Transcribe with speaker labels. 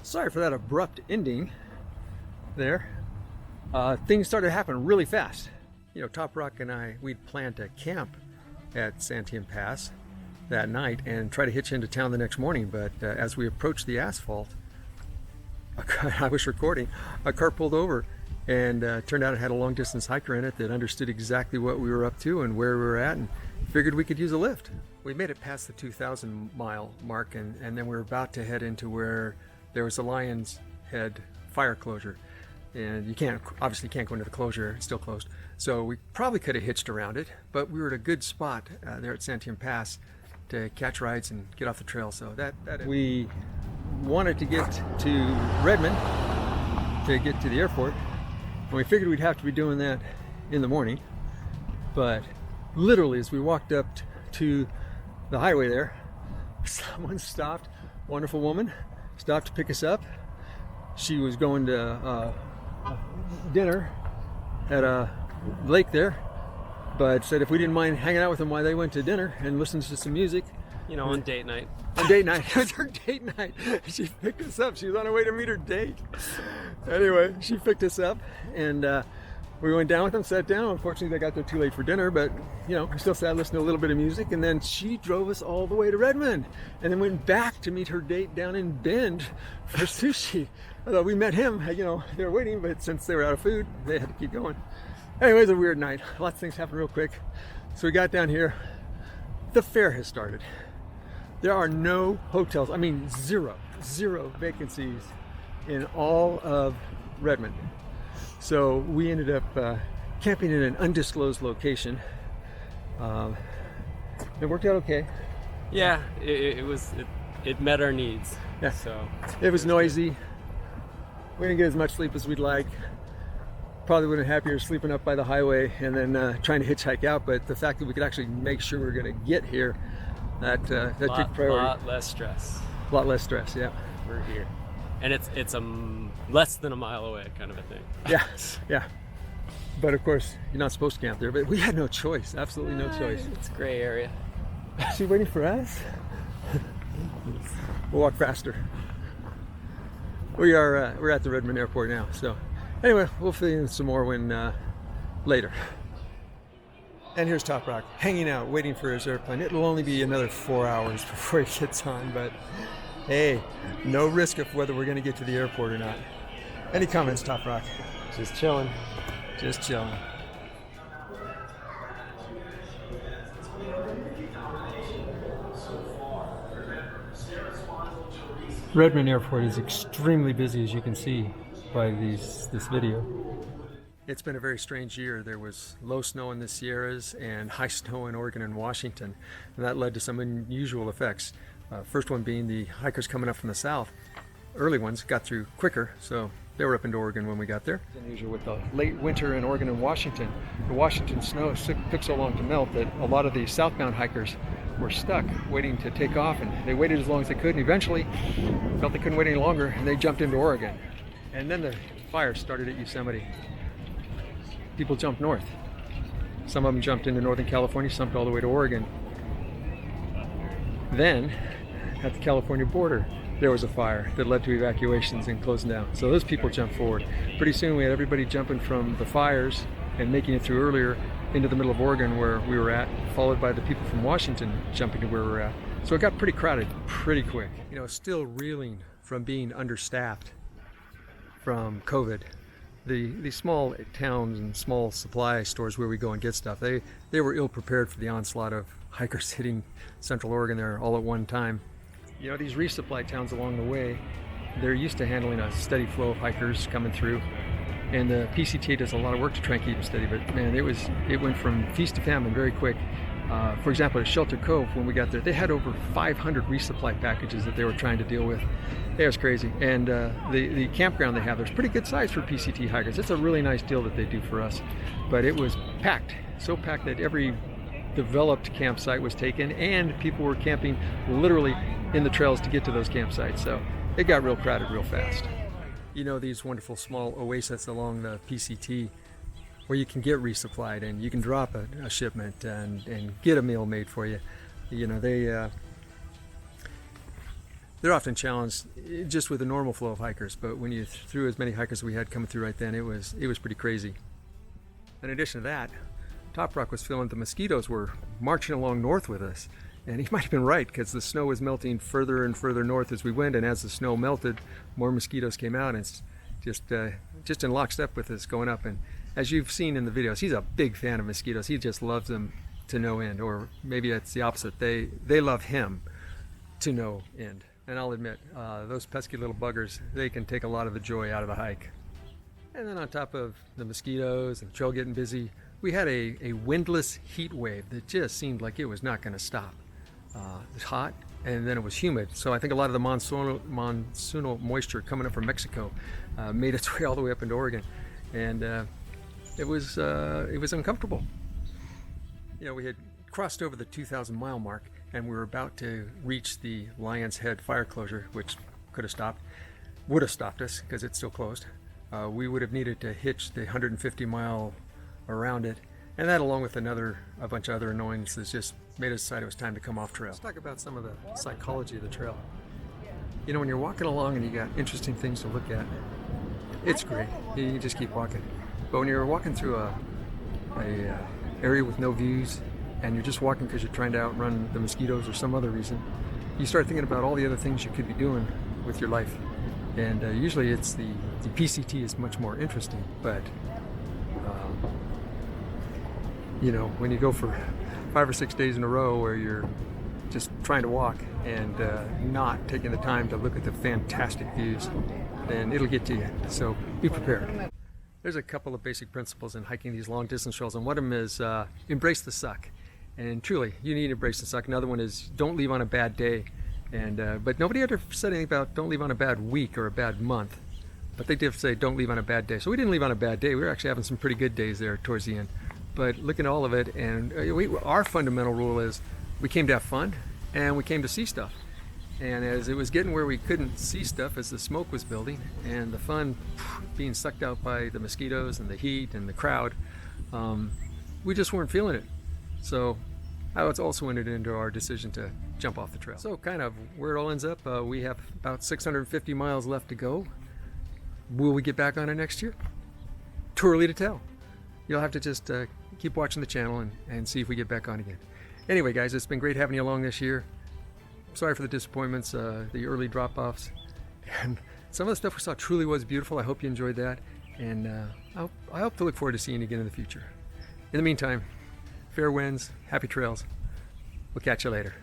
Speaker 1: Sorry for that abrupt ending there. Things started happening really fast. You know, Top Rock and I, we'd planned to camp at Santiam Pass that night and try to hitch into town the next morning, but as we approached the asphalt, I was recording, a car pulled over, and turned out it had a long distance hiker in it that understood exactly what we were up to and where we were at, and figured we could use a lift. We made it past the 2,000 mile mark, and then we were about to head into where there was a Lion's Head fire closure. And you obviously can't go into the closure, it's still closed. So we probably could have hitched around it, but we were at a good spot there at Santiam Pass to catch rides and get off the trail. So we wanted to get to Redmond to get to the airport. And we figured we'd have to be doing that in the morning. But literally as we walked up to the highway there, someone stopped, wonderful woman, stopped to pick us up. She was going to dinner at a lake there, but said if we didn't mind hanging out with them while they went to dinner and listened to some music. You know,
Speaker 2: on date night.
Speaker 1: On date night. It was her date night. She picked us up. She was on her way to meet her date. Anyway, she picked us up, and we went down with them, sat down. Unfortunately, they got there too late for dinner, but you know, we still sat listening to a little bit of music, and then she drove us all the way to Redmond, and then went back to meet her date down in Bend for sushi. Although we met him, you know, they were waiting, but since they were out of food, they had to keep going. Anyway, it was a weird night. Lots of things happened real quick. So we got down here. The fair has started. There are no hotels. I mean, zero vacancies in all of Redmond. So we ended up camping in an undisclosed location. It worked out okay.
Speaker 2: Yeah, it met our needs.
Speaker 1: Yeah.
Speaker 2: So
Speaker 1: it was noisy. We didn't get as much sleep as we'd like. Probably would have been happier sleeping up by the highway and then trying to hitchhike out. But the fact that we could actually make sure we were going to get here, that took priority.
Speaker 2: A lot less stress.
Speaker 1: A lot less stress. Yeah.
Speaker 2: We're here, and it's less than a mile away, kind of a thing.
Speaker 1: Yeah, yeah. But of course, you're not supposed to camp there. But we had no choice. Absolutely no choice.
Speaker 2: It's a gray area.
Speaker 1: Is she waiting for us? We'll walk faster. We're at the Redmond Airport now. So anyway, we'll fill in some more when later. And here's Top Rock hanging out, waiting for his airplane. It'll only be another 4 hours before he gets on, but hey, no risk of whether we're going to get to the airport or not. Any comments, Top Rock?
Speaker 2: Just chilling.
Speaker 1: Just chilling. Redmond Airport is extremely busy, as you can see by this video. It's been a very strange year. There was low snow in the Sierras and high snow in Oregon and Washington, and that led to some unusual effects. First one being the hikers coming up from the south. Early ones got through quicker, so they were up into Oregon when we got there. It's unusual with the late winter in Oregon and Washington. The Washington snow took so long to melt that a lot of the southbound hikers were stuck waiting to take off, and they waited as long as they could, and eventually felt they couldn't wait any longer, and they jumped into Oregon. And then the fire started at Yosemite. People jumped north. Some of them jumped into Northern California, some all the way to Oregon. Then, at the California border, there was a fire that led to evacuations and closing down. So those people jumped forward. Pretty soon we had everybody jumping from the fires and making it through earlier into the middle of Oregon where we were at, followed by the people from Washington jumping to where we were at. So it got pretty crowded pretty quick. You know, still reeling from being understaffed from COVID. The small towns and small supply stores where we go and get stuff, they were ill prepared for the onslaught of hikers hitting Central Oregon there all at one time. You know, these resupply towns along the way, they're used to handling a steady flow of hikers coming through. And the PCT does a lot of work to try and keep them steady, but man, it went from feast to famine very quick. For example, at Shelter Cove, when we got there, they had over 500 resupply packages that they were trying to deal with. It was crazy. And the campground they have, there's pretty good size for PCT hikers. It's a really nice deal that they do for us. But it was packed, so packed that every developed campsite was taken, and people were camping literally in the trails to get to those campsites. So it got real crowded real fast. You know, these wonderful small oases along the PCT where you can get resupplied and you can drop a shipment and get a meal made for you. You know, they're often challenged just with the normal flow of hikers, but when you threw as many hikers as we had coming through right then, it was pretty crazy. In addition to that, Top Rock was feeling the mosquitoes were marching along north with us. And he might have been right, because the snow was melting further and further north as we went, and as the snow melted, more mosquitoes came out, and it's just in lockstep with us going up. And as you've seen in the videos, he's a big fan of mosquitoes. He just loves them to no end, or maybe it's the opposite. They love him to no end. And I'll admit, those pesky little buggers, they can take a lot of the joy out of the hike. And then on top of the mosquitoes and the trail getting busy, we had a windless heat wave that just seemed like it was not going to stop. It was hot, and then it was humid. So I think a lot of the monsoonal moisture coming up from Mexico made its way all the way up into Oregon, and it was uncomfortable. You know, we had crossed over the 2,000 mile mark, and we were about to reach the Lion's Head fire closure, which would have stopped us because it's still closed. We would have needed to hitch the 150 mile around it, and that, along with a bunch of other annoyances, just made us decide it was time to come off trail. Let's talk about some of the psychology of the trail. You know, when you're walking along and you got interesting things to look at, it's great. You just keep walking. But when you're walking through a area with no views, and you're just walking because you're trying to outrun the mosquitoes or some other reason, you start thinking about all the other things you could be doing with your life. And usually it's the PCT is much more interesting, but you know, when you go for 5 or 6 days in a row where you're just trying to walk and not taking the time to look at the fantastic views, then it'll get to you. So be prepared. There's a couple of basic principles in hiking these long distance trails, and one of them is embrace the suck. And truly, you need to embrace the suck. Another one is don't leave on a bad day. And but nobody ever said anything about don't leave on a bad week or a bad month. But they did say don't leave on a bad day. So we didn't leave on a bad day. We were actually having some pretty good days there towards the end. But looking at all of it, and our fundamental rule is we came to have fun and we came to see stuff. And as it was getting where we couldn't see stuff, as the smoke was building and the fun being sucked out by the mosquitoes and the heat and the crowd, we just weren't feeling it. So I was also entered into our decision to jump off the trail. So kind of where it all ends up, we have about 650 miles left to go. Will we get back on it next year? Too early to tell. You'll have to just keep watching the channel and see if we get back on again. Anyway, guys, it's been great having you along this year. Sorry for the disappointments, the early drop-offs. And some of the stuff we saw truly was beautiful. I hope you enjoyed that. And I hope to look forward to seeing you again in the future. In the meantime, fair winds, happy trails. We'll catch you later.